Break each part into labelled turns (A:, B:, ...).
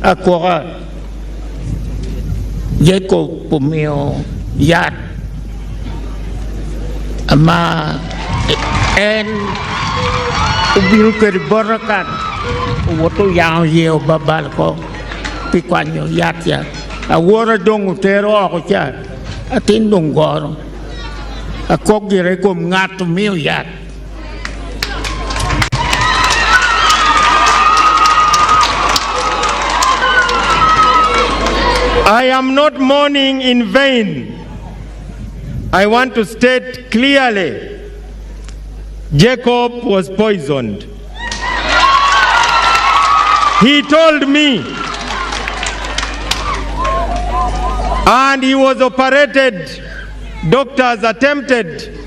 A: Okori Jacob pumio yat ama en ubil keribarakan waktu yang yeo babal ko pikwanyo yat ya awara dong utero ako siya atin dong goro ako gire ko ngat mio yat
B: I am not mourning in vain. I want to state clearly, Jacob was poisoned. He told me, and he was operated. Doctors attempted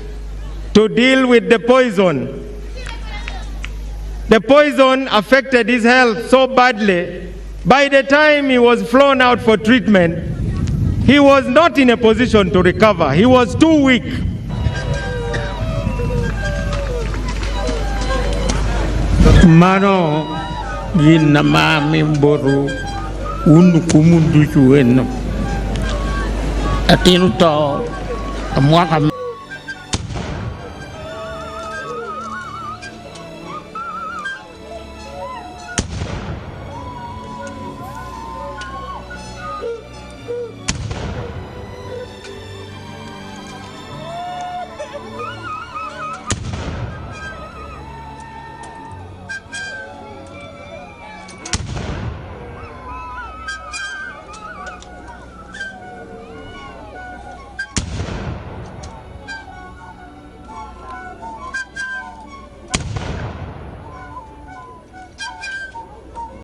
B: to deal with the poison. The poison affected his health so badly. By the time he was flown out for treatment, he was not in a position to recover. He was too weak.
A: Mano ginama mimboru unukumundu chueno atinu to amwaka